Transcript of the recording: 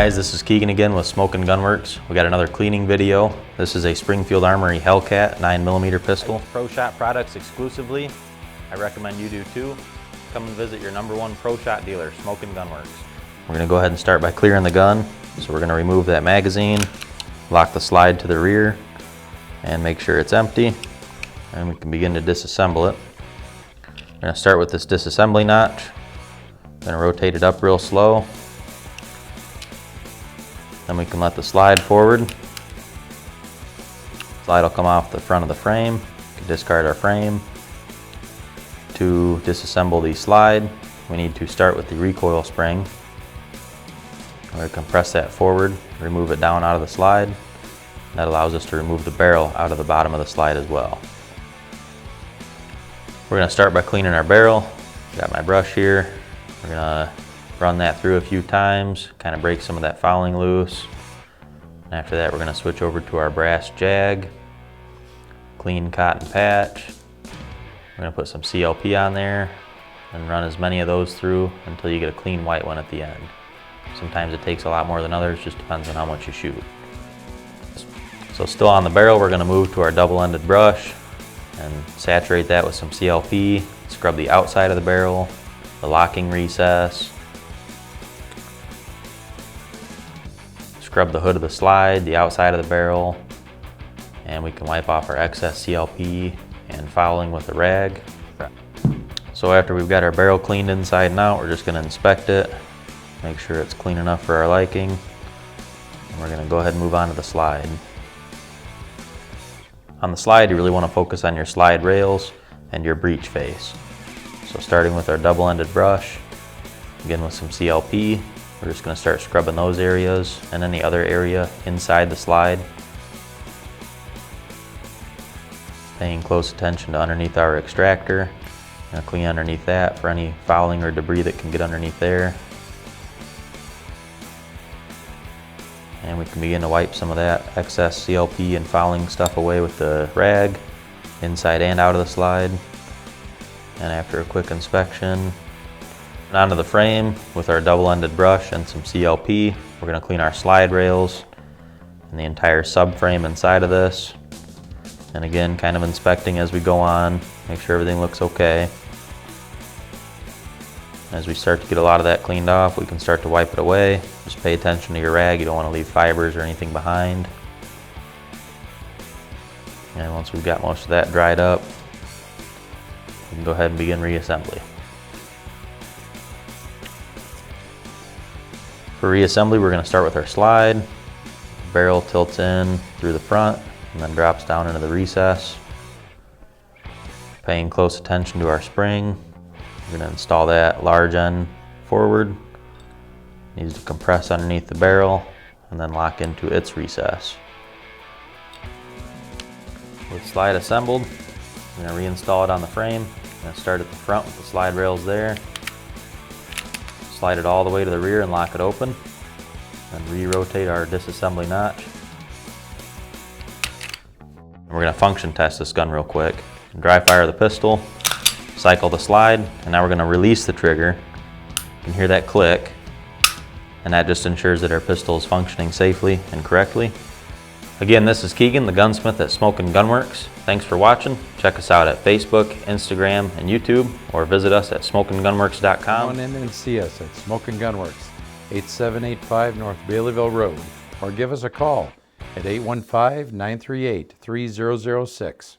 guys, this is Keegin again with Smokin Gun Worx. We got another cleaning video. This is a Springfield Armory Hellcat 9mm pistol. Pro-Shot products exclusively. I recommend you do too. Come and visit your #1 Pro-Shot dealer, Smokin Gun Worx. We're going to go ahead and start by clearing the gun. So we're going to remove that magazine, lock the slide to the rear, and make sure it's empty. And we can begin to disassemble it. We're going to start with this disassembly notch. Going to rotate it up real slow. Then we can let the slide forward. Slide will come off the front of the frame. We can discard our frame. To disassemble the slide, we need to start with the recoil spring. We're going to compress that forward, remove it down out of the slide. That allows us to remove the barrel out of the bottom of the slide as well. We're going to start by cleaning our barrel. Got my brush here. We're going to run that through a few times, kind of break some of that fouling loose. And after that, we're going to switch over to our brass jag, clean cotton patch. We're going to put some CLP on there and run as many of those through until you get a clean white one at the end. Sometimes it takes a lot more than others, just depends on how much you shoot. So still on the barrel, we're going to move to our double-ended brush and saturate that with some CLP, scrub the outside of the barrel, the locking recess, scrub the hood of the slide, the outside of the barrel, and we can wipe off our excess CLP and fouling with a rag. So after we've got our barrel cleaned inside and out, we're just going to inspect it, make sure it's clean enough for our liking, and we're going to go ahead and move on to the slide. On the slide, you really want to focus on your slide rails and your breech face. So starting with our double-ended brush, again with some CLP, we're just going to start scrubbing those areas and any other area inside the slide. Paying close attention to underneath our extractor. Going to clean underneath that for any fouling or debris that can get underneath there. And we can begin to wipe some of that excess CLP and fouling stuff away with the rag, inside and out of the slide. And after a quick inspection, onto the frame with our double-ended brush and some CLP. We're going to clean our slide rails and the entire subframe inside of this. And again, kind of inspecting as we go on, make sure everything looks okay. As we start to get a lot of that cleaned off, we can start to wipe it away. Just pay attention to your rag. You don't want to leave fibers or anything behind. And once we've got most of that dried up, we can go ahead and begin reassembly. For reassembly, we're going to start with our slide. The barrel tilts in through the front and then drops down into the recess. Paying close attention to our spring. We're going to install that large end forward. Needs to compress underneath the barrel and then lock into its recess. With slide assembled, I'm going to reinstall it on the frame. I'm going to start at the front with the slide rails there. Slide it all the way to the rear and lock it open. Then re-rotate our disassembly notch. And we're going to function test this gun real quick. Dry fire the pistol, cycle the slide, and now we're going to release the trigger. You can hear that click, and that just ensures that our pistol is functioning safely and correctly. Again, this is Keegin, the gunsmith at Smokin Gun Worx. Thanks for watching. Check us out at Facebook, Instagram, and YouTube, or visit us at smokingunworx.com. Come on in and see us at Smokin Gun Worx, 8785 North Baileyville Road, or give us a call at 815-938-3006.